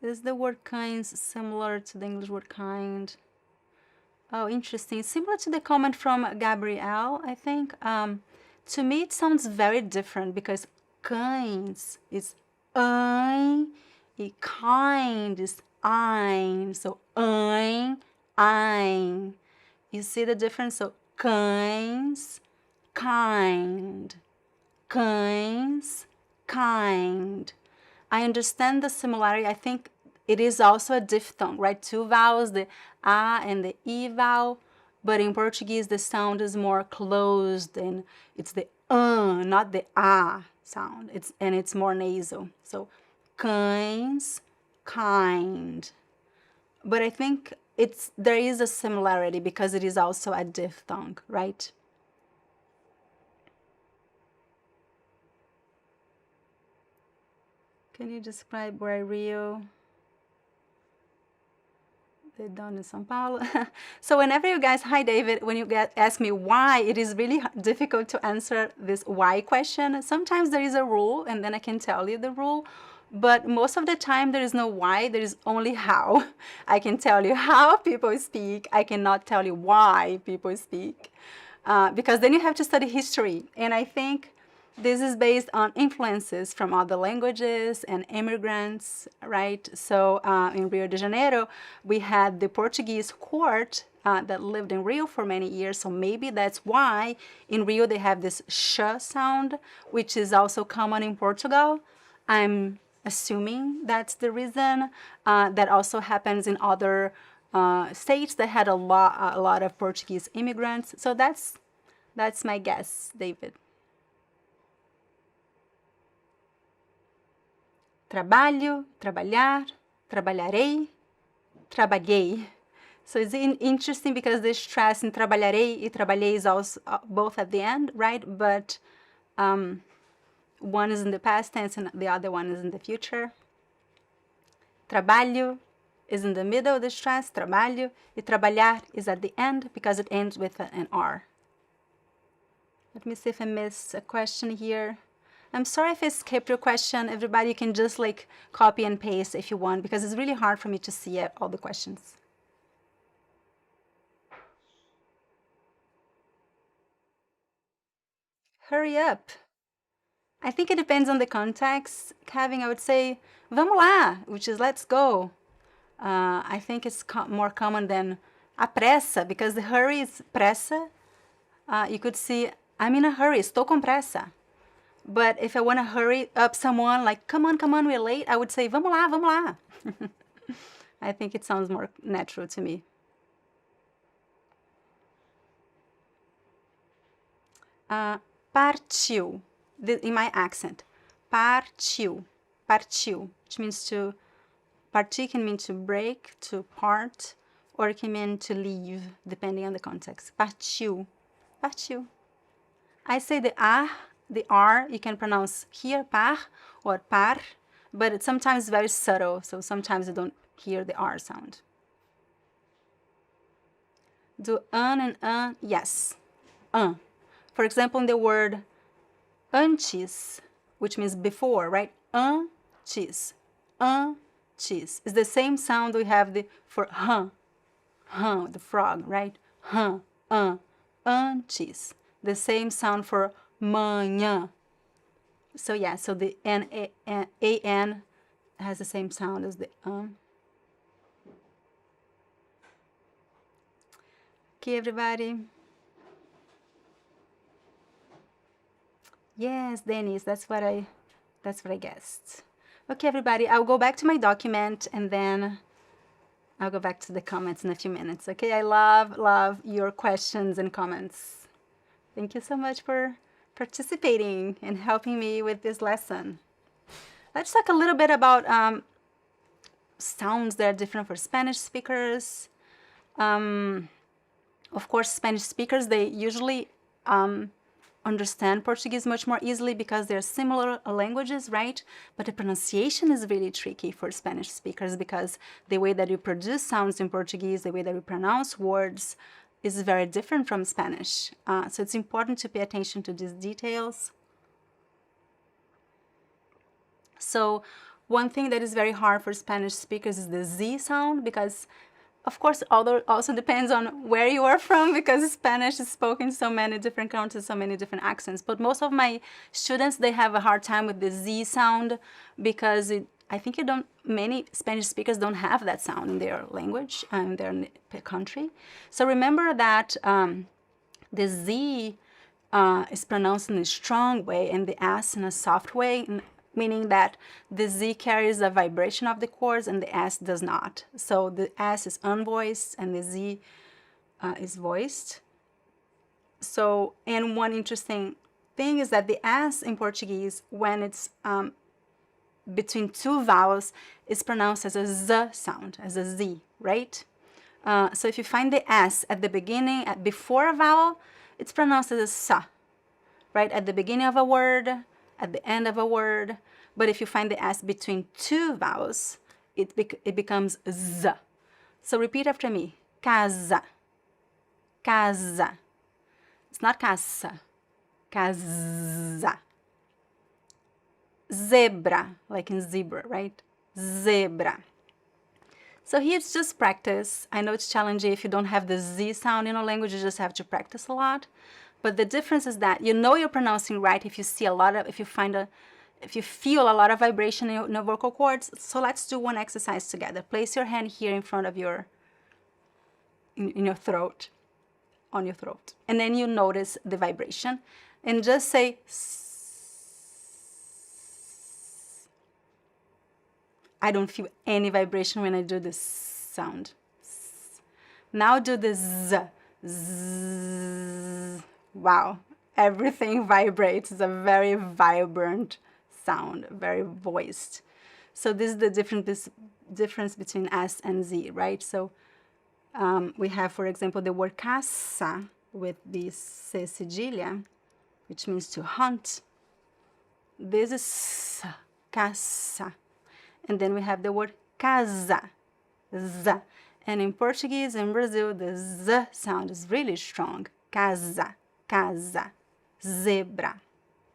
Is the word kinds similar to the English word kind? Oh, interesting. Similar to the comment from Gabrielle, I think. To me, it sounds very different because kinds is ein, and kind is ein. So ein, ein. You see the difference? So kinds, kind, kinds, kind. I understand the similarity. I think it is also a diphthong, right? Two vowels, the A and the E vowel. But in Portuguese, the sound is more closed, and it's the not the A sound. It's more nasal. So cães, kind. But I think there is a similarity because it is also a diphthong, right? Can you describe where Rio? They done in São Paulo. So whenever you guys, hi David, when you ask me why, it is really difficult to answer this why question. Sometimes there is a rule and then I can tell you the rule, but most of the time there is no why, there is only how. I can tell you how people speak. I cannot tell you why people speak, because then you have to study history. And I think this is based on influences from other languages and immigrants, right? So in Rio de Janeiro, we had the Portuguese court that lived in Rio for many years. So maybe that's why in Rio they have this sh sound, which is also common in Portugal. I'm assuming that's the reason. That also happens in other states that had a lot of Portuguese immigrants. So that's my guess, David. Trabalho, trabalhar, trabalharei, trabalhei. So it's interesting because the stress in trabalharei and trabalhei is also both at the end, right? But one is in the past tense and the other one is in the future. Trabalho is in the middle of the stress, trabalho, e trabalhar is at the end because it ends with an R. Let me see if I missed a question here. I'm sorry if I skipped your question. Everybody, you can just like copy and paste if you want, because it's really hard for me to see all the questions. Hurry up. I think it depends on the context. Kevin, I would say, vamos lá, which is let's go. I think it's more common than apressa, because the hurry is pressa. You could see, I'm in a hurry, estou com pressa. But if I want to hurry up someone, like, come on, we're late, I would say, vamos lá, vamos lá. I think it sounds more natural to me. Partiu, in my accent. Partiu, partiu, which means to, partir can mean to break, to part, or it can mean to leave, depending on the context. Partiu, partiu. I say the the R, you can pronounce here par or par, but it's sometimes very subtle, so sometimes you don't hear the R sound. Do and yes, For example, in the word antes, which means before, right? Antes, antes. It's the same sound we have for the frog, right? Antes. The same sound for manhã. So yeah, so the an has the same sound as the Okay, everybody. Yes, Dennis, that's what I guessed. Okay, everybody, I'll go back to my document and then I'll go back to the comments in a few minutes. Okay, I love your questions and comments. Thank you so much for participating and helping me with this lesson. Let's talk a little bit about sounds that are different for Spanish speakers. Of course, Spanish speakers, they usually understand Portuguese much more easily because they're similar languages, right? But the pronunciation is really tricky for Spanish speakers because the way that you produce sounds in Portuguese, the way that we pronounce words is very different from Spanish. So it's important to pay attention to these details. So one thing that is very hard for Spanish speakers is the Z sound because, of course, although also depends on where you are from because Spanish is spoken in so many different countries, so many different accents. But most of my students, they have a hard time with the Z sound because I think many Spanish speakers don't have that sound in their language, in their country. So remember that the Z is pronounced in a strong way and the S in a soft way, meaning that the Z carries a vibration of the chords and the S does not. So the S is unvoiced and the Z is voiced. So, and one interesting thing is that the S in Portuguese, when it's between two vowels, is pronounced as a Z sound, as a Z, right? So if you find the S at the beginning, before a vowel, it's pronounced as a sa, right? At the beginning of a word, at the end of a word. But if you find the S between two vowels, it becomes Z. So repeat after me. Casa. Casa. It's not casa. Casa. Zebra, like in zebra, right? Zebra. So here it's just practice. I know it's challenging if you don't have the Z sound in a language, you just have to practice a lot. But the difference is that you know you're pronouncing right if you see if you feel a lot of vibration in your vocal cords. So let's do one exercise together. Place your hand here in front of in your throat, on your throat. And then you notice the vibration. And just say, I don't feel any vibration when I do this sound. Now do the Z. Z. Wow, everything vibrates. It's a very vibrant sound, very voiced. So this is the difference between S and Z, right? So we have, for example, the word caça with this C cedilha, which means to hunt. This is caça. And then we have the word casa, Z. And in Portuguese, in Brazil, the Z sound is really strong. Casa, casa, zebra.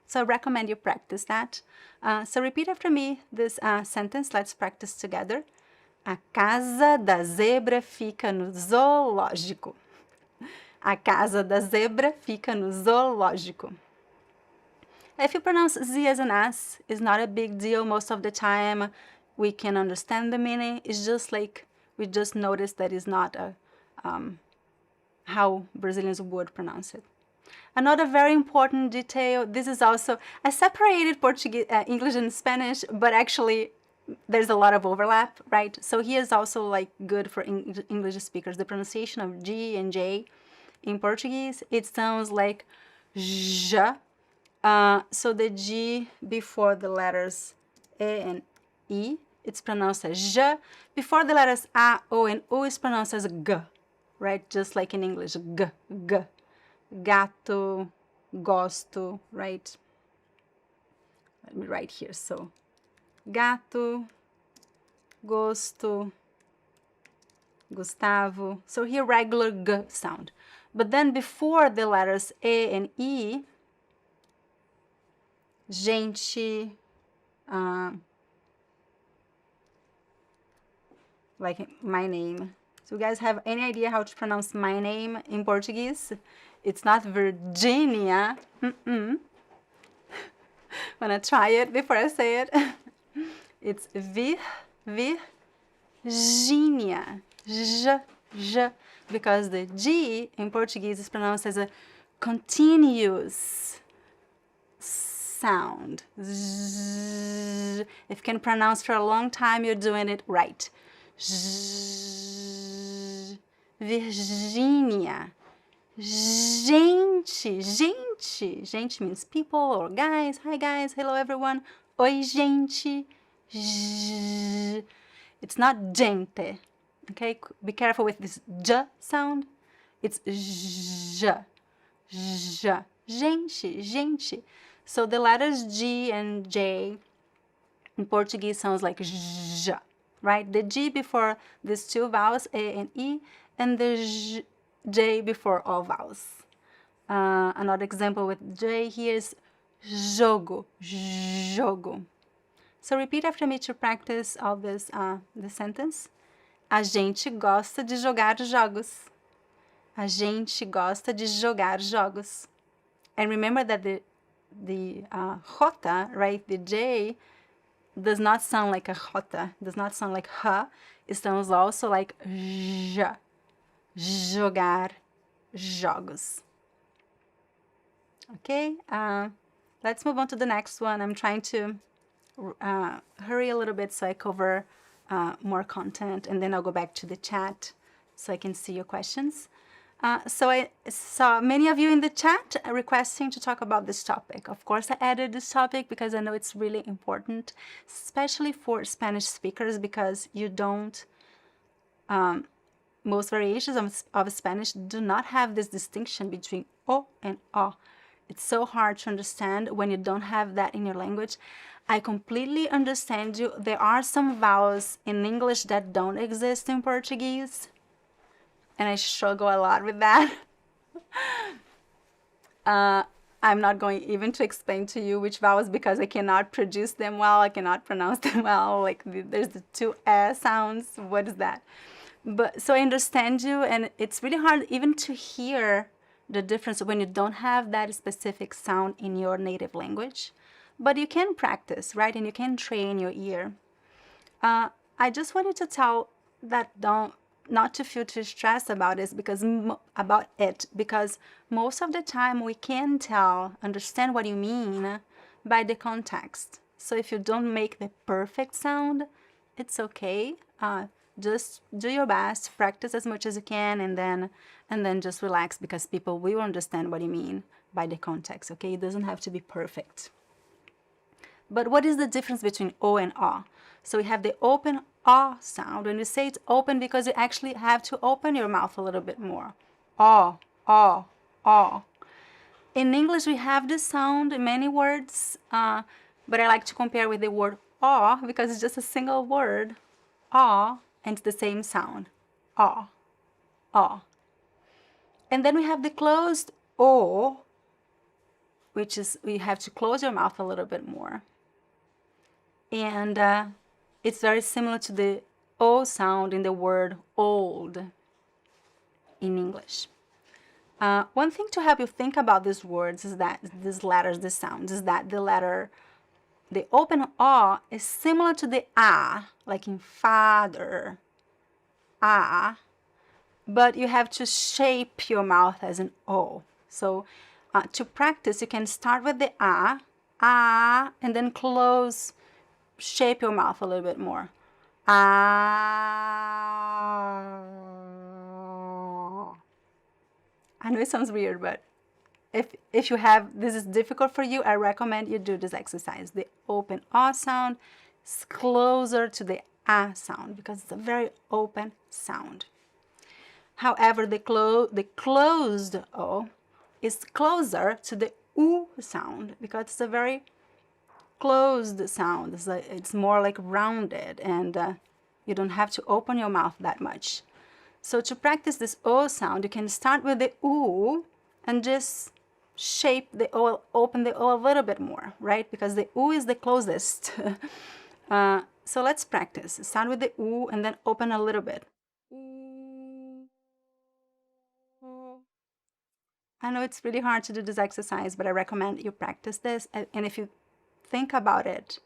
So I recommend you practice that. So repeat after me this sentence. Let's practice together. A casa da zebra fica no zoológico. A casa da zebra fica no zoológico. If you pronounce Z as an S, it's not a big deal. Most of the time, we can understand the meaning. It's just like we just noticed that it's not how Brazilians would pronounce it. Another very important detail, this is also, I separated Portuguese, English and Spanish, but actually there's a lot of overlap, right? So here is also like good for English speakers. The pronunciation of G and J in Portuguese, it sounds like J. So the G before the letters E and E, it's pronounced as J. Before the letters A, O, and U, it's pronounced as G, right? Just like in English, G, G. Gato, gosto, right? let me write here. So, gato, gosto, Gustavo. So here regular G sound. But then before the letters E and E, gente, like my name. So you guys have any idea how to pronounce my name in Portuguese? It's not Virginia. Wanna try it before I say it? It's Virginia. J, because the G in Portuguese is pronounced as a continuous sound. Z. If you can pronounce for a long time, you're doing it right. Z. Virginia. Gente. Gente means people or guys. Hi guys, hello everyone. Oi gente. Z. It's not gente. Okay, be careful with this J sound. It's J. Gente. So the letters G and J in Portuguese sounds like J, right? The G before these two vowels, A and E, and the J before all vowels. Another example with J here is jogo. So repeat after me to practice all this sentence. A gente gosta de jogar jogos. A gente gosta de jogar jogos. And remember that the J, right, the J does not sound like a J, does not sound like H. It sounds also like J. Jogar jogos. Okay, let's move on to the next one. I'm trying to hurry a little bit so I cover more content, and then I'll go back to the chat so I can see your questions. So I saw many of you in the chat requesting to talk about this topic. Of course, I added this topic because I know it's really important, especially for Spanish speakers, because you don't, most variations of Spanish do not have this distinction between O and O. It's so hard to understand when you don't have that in your language. I completely understand you. There are some vowels in English that don't exist in Portuguese, and I struggle a lot with that. I'm not going even to explain to you which vowels because I cannot produce them well, I cannot pronounce them well. Like there's the two sounds. What is that? But so I understand you, and it's really hard even to hear the difference when you don't have that specific sound in your native language. But you can practice, right? And you can train your ear. I just wanted to tell that not to feel too stressed about this because most of the time we can understand what you mean by the context. So if you don't make the perfect sound, it's okay. Just do your best, practice as much as you can, and then just relax, because people will understand what you mean by the context. Okay, it doesn't have to be perfect. But what is the difference between O and O? So we have the open O sound. When you say it's open, because you actually have to open your mouth a little bit more. O, O, O. In English, we have this sound in many words, but I like to compare with the word O because it's just a single word, O, and it's the same sound, O, O. And then we have the closed O, which is you have to close your mouth a little bit more. And it's very similar to the O sound in the word old in English. One thing to help you think about these words is that these letters, these sounds, is that the open O is similar to the A, like in father, A, but you have to shape your mouth as an O. So to practice, you can start with the A, and then shape your mouth a little bit more. I know it sounds weird, but if you have, this is difficult for you, I recommend you do this exercise. The open O sound is closer to the A sound because it's a very open sound. However, the closed O is closer to the U sound because it's a very closed sound. It's more like rounded, and you don't have to open your mouth that much. So to practice this O sound, you can start with the U and just shape the O, open the O a little bit more, right? Because the U is the closest. So let's practice. Start with the U and then open a little bit. I know it's really hard to do this exercise, but I recommend you practice this. And if you think about it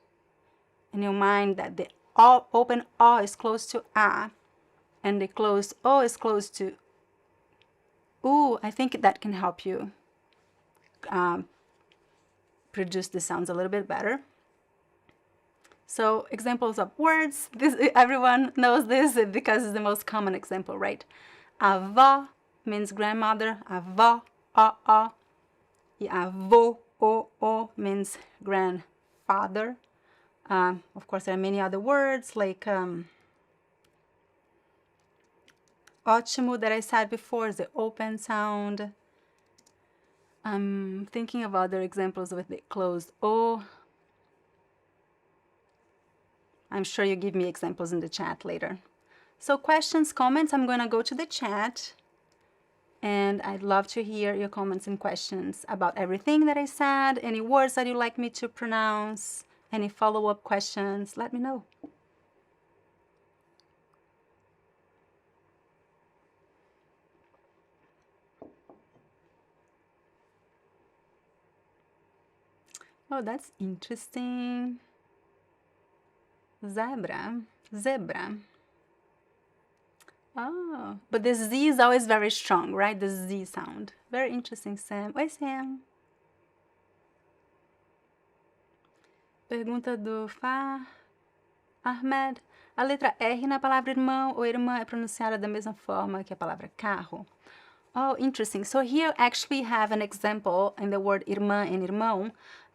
in your mind that the open O is close to A and the closed O is close to U, I think that can help you produce the sounds a little bit better. So examples of words, this, everyone knows this because it's the most common example, right? Avó means grandmother, avó, ó. Avô, o means grandfather. Of course, there are many other words like ótimo that I said before is the open sound. I'm thinking of other examples with the closed O. I'm sure you give me examples in the chat later. So questions, comments, I'm going to go to the chat. And I'd love to hear your comments and questions about everything that I said, any words that you'd like me to pronounce, any follow-up questions, let me know. Oh, that's interesting. Zebra, zebra. Oh, but the Z is always very strong, right? The Z sound. Very interesting, Sam. Oi, Sam. Pergunta do Ahmed. A letra R na palavra irmão ou irmã é pronunciada da mesma forma que a palavra carro? Oh, interesting. So here actually have an example in the word irmã and irmão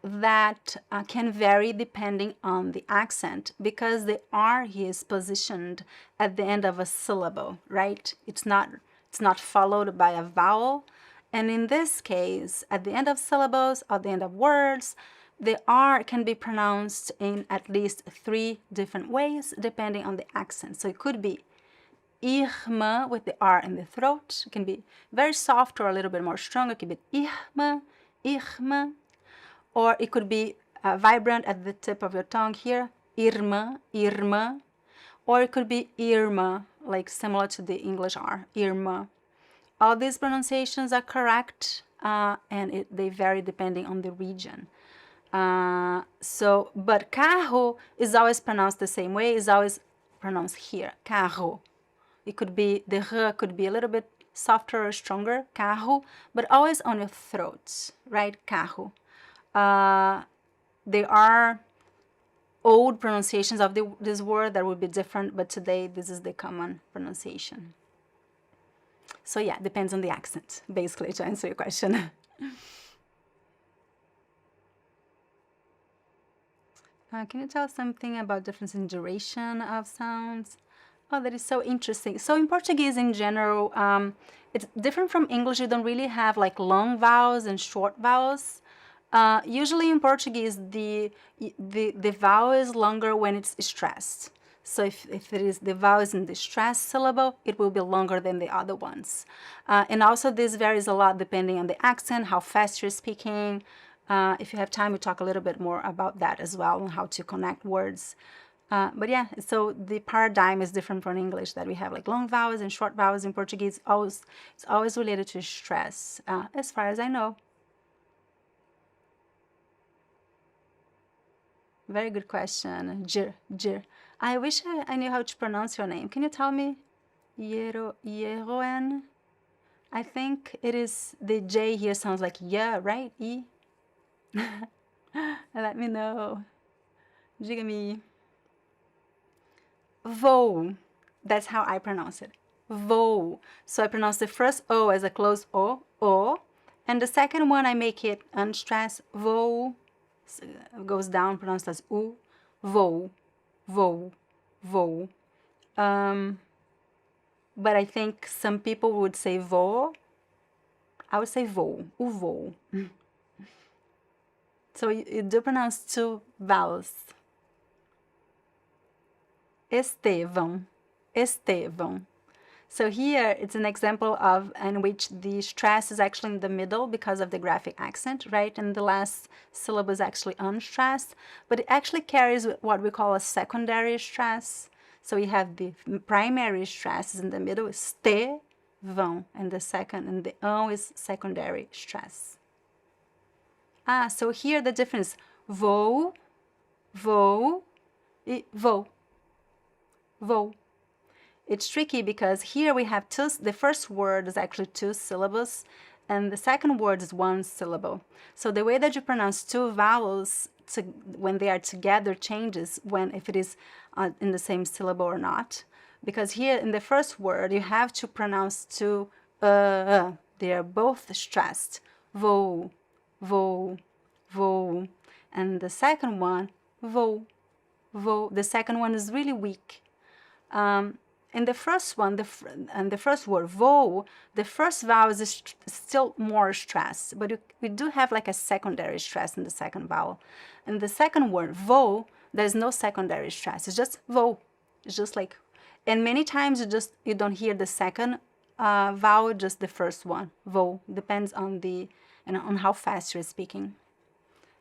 that can vary depending on the accent because the R here is positioned at the end of a syllable, right? It's not followed by a vowel. And in this case, at the end of syllables, or the end of words, the R can be pronounced in at least 3 different ways depending on the accent. So it could be irmã with the R in the throat. It can be very soft or a little bit more strong. It could be irmã, irmã. Or it could be vibrant at the tip of your tongue here, irmã, irmã. Or it could be irmã, like similar to the English R, irmã. All these pronunciations are correct, and they vary depending on the region. But carro is always pronounced the same way, is always pronounced here, carro. It could be, the R could be a little bit softer or stronger, carro, but always on your throat, right, carro. There are old pronunciations of this word that would be different, but today this is the common pronunciation. So yeah, depends on the accent, basically, to answer your question. Can you tell something about difference in duration of sounds? Oh, that is so interesting. So in Portuguese in general, it's different from English. You don't really have like long vowels and short vowels. Usually in Portuguese, the vowel is longer when it's stressed. So if it is the vowel is in the stressed syllable, it will be longer than the other ones. And also this varies a lot depending on the accent, how fast you're speaking. If you have time, we'll talk a little bit more about that as well, and how to connect words. But yeah, so the paradigm is different from English, that we have like long vowels and short vowels. In Portuguese. It's always related to stress, as far as I know. Very good question. Jir. I wish I knew how to pronounce your name. Can you tell me? Yeroen. I think it is, the J here sounds like yeah, right? E. Let me know. Diga-me. Vou. That's how I pronounce it. Vou. So I pronounce the first O as a closed O. And the second one I make it unstressed. Vou. So goes down, pronounced as U. Vou. Vou. Vou. But I think some people would say vou. I would say vou. O vou. So you do pronounce two vowels. Estevão, Estevão. So here it's an example of in which the stress is actually in the middle because of the graphic accent, right? And the last syllable is actually unstressed, but it actually carries what we call a secondary stress. So you have the primary stress is in the middle, estevão, and the second, and the is secondary stress. So here the difference, vou, vou, e vou, vou. It's tricky because here we have the first word is actually two syllables and the second word is one syllable. So the way that you pronounce two vowels when they are together changes if it is in the same syllable or not. Because here in the first word you have to pronounce two they are both stressed. Vou, vou, vou. And the second one, vou, vou. The second one is really weak. In the first one, the first word, vou, the first vowel is still more stressed, but we do have like a secondary stress in the second vowel. In the second word, vou, there's no secondary stress. It's just vou. It's just like, and many times you don't hear the second vowel, just the first one, vou. Depends on on how fast you're speaking.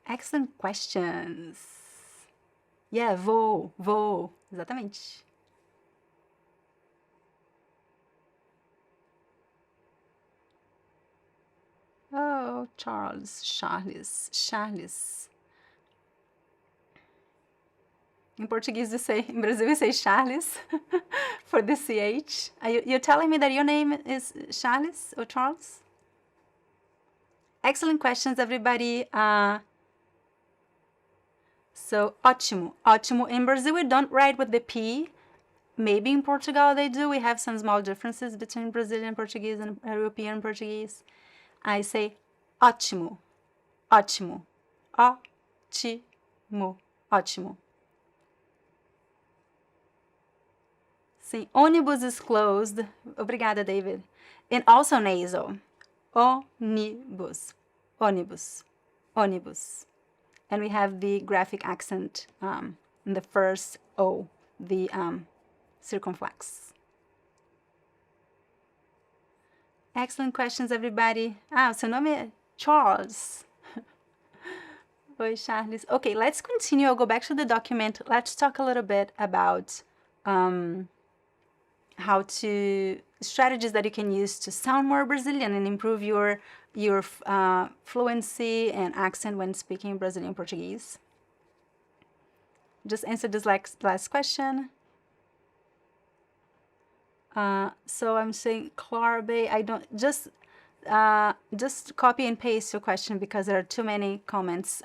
Excellent questions. Yeah, vou, exatamente. Oh, Charles. In Portuguese, in Brazil, we say Charles for the CH. You're telling me that your name is Charles or Charles? Excellent questions, everybody. So, ótimo, ótimo. In Brazil, we don't write with the P. Maybe in Portugal they do. We have some small differences between Brazilian Portuguese and European Portuguese. I say ótimo, ótimo, ótimo, ótimo. Sim, ônibus is closed. Obrigada, David. And also nasal. Ônibus, ônibus, ônibus. And we have the graphic accent in the first O, the circumflex. Excellent questions, everybody. Seu nome é Charles. Oi, Charles. Okay, let's continue. I'll go back to the document. Let's talk a little bit about strategies that you can use to sound more Brazilian and improve your fluency and accent when speaking Brazilian Portuguese. Just answer this last question. So I'm saying Clarbe, I don't just copy and paste your question because there are too many comments.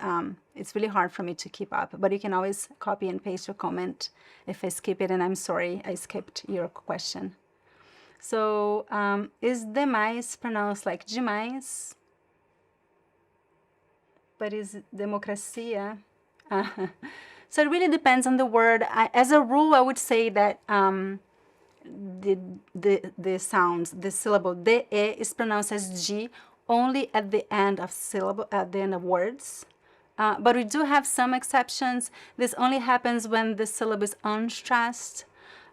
It's really hard for me to keep up, but you can always copy and paste your comment if I skip it, and I'm sorry I skipped your question. So is demais pronounced like demais? But is democracia? So it really depends on the word. As a rule, I would say that the sounds, the syllable de is pronounced as G only at the end of words. But we do have some exceptions. This only happens when the syllable is unstressed.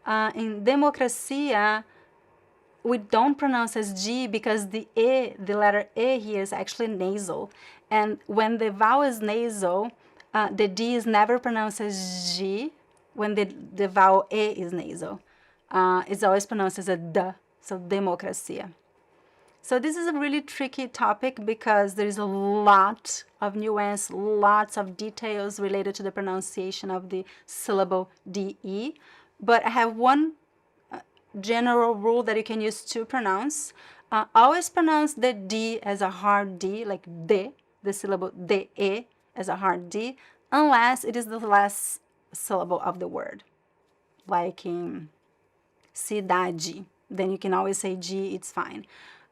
In democracia, we don't pronounce as G because the letter E here is actually nasal. And when the vowel is nasal, the D is never pronounced as G when the vowel E is nasal. It's always pronounced as a D, so democracia. So this is a really tricky topic because there is a lot of nuance, lots of details related to the pronunciation of the syllable DE. But I have one general rule that you can use to pronounce. Always pronounce the D as a hard D, like D, the syllable DE as a hard D, unless it is the last syllable of the word. Like in cidade, then you can always say G, it's fine.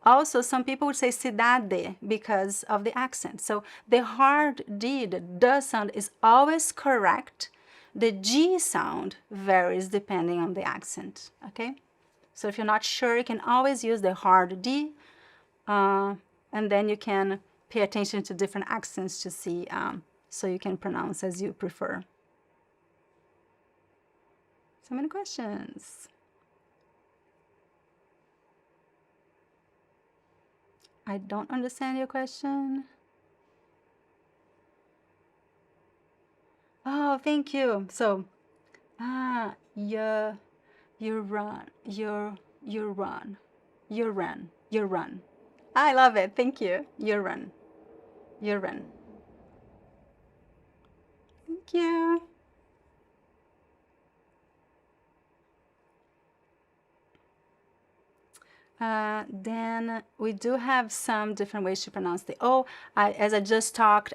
Also, some people would say cidade because of the accent. So the hard D, the D sound is always correct. The G sound varies depending on the accent, okay? So if you're not sure, you can always use the hard D, and then you can pay attention to different accents to see so you can pronounce as you prefer. So many questions. I don't understand your question. Oh, thank you. So, you run. I love it. Thank you. You run. Thank you. Then we do have some different ways to pronounce the O. As I just talked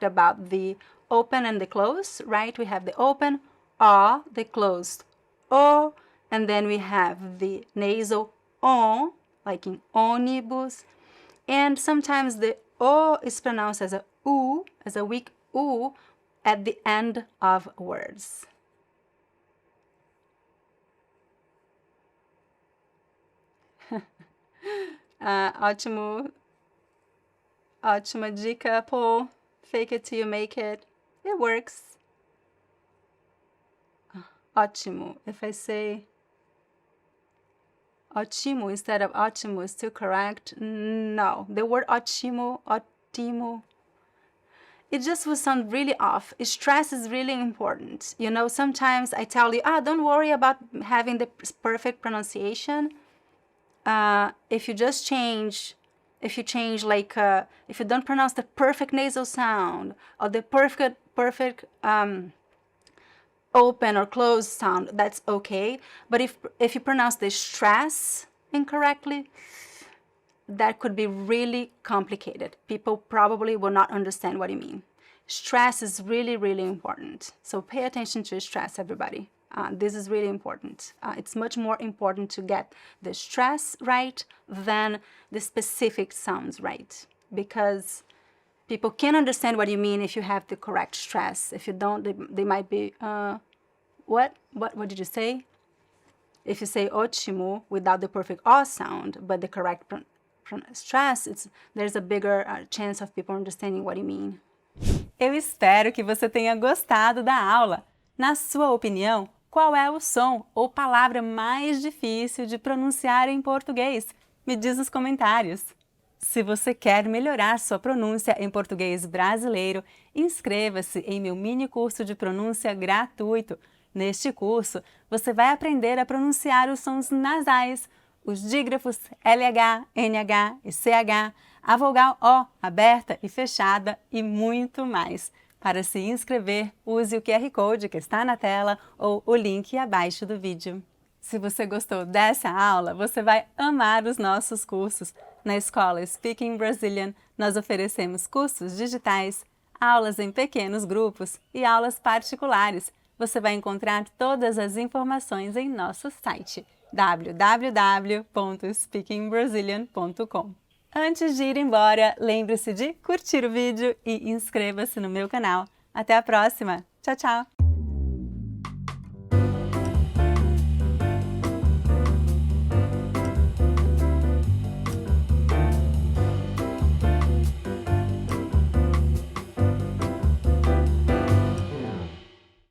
about the open and the close, right? We have the open O, the closed O, and then we have the nasal on, like in ônibus. And sometimes the O is pronounced as a U, as a weak U, at the end of words. Ótima dica, Paul. Fake it till you make it. It works. Ótimo. If I say ótimo instead of ótimo is still correct? No. The word ótimo, it just will sound really off. Stress is really important. You know, sometimes I tell you, don't worry about having the perfect pronunciation. If you don't pronounce the perfect nasal sound or the perfect open or closed sound, that's okay. But if you pronounce the stress incorrectly, that could be really complicated. People probably will not understand what you mean. Stress is really, really important. So pay attention to stress, everybody. This is really important. It's much more important to get the stress right than the specific sounds right, because people can understand what you mean if you have the correct stress. If you don't, they might be, what did you say? If you say ótimo without the perfect O sound, but the correct stress, there's a bigger chance of people understanding what you mean. Eu espero que você tenha gostado da aula. Na sua opinião, qual é o som ou palavra mais difícil de pronunciar em português? Me diz nos comentários. Se você quer melhorar sua pronúncia em português brasileiro, inscreva-se em meu mini curso de pronúncia gratuito. Neste curso, você vai aprender a pronunciar os sons nasais, os dígrafos LH, NH e CH, a vogal O aberta e fechada e muito mais. Para se inscrever, use o QR Code que está na tela ou o link abaixo do vídeo. Se você gostou dessa aula, você vai amar os nossos cursos. Na escola Speaking Brazilian, nós oferecemos cursos digitais, aulas em pequenos grupos e aulas particulares. Você vai encontrar todas as informações em nosso site www.speakingbrazilian.com. Antes de ir embora, lembre-se de curtir o vídeo e inscreva-se no meu canal. Até a próxima! Tchau, tchau!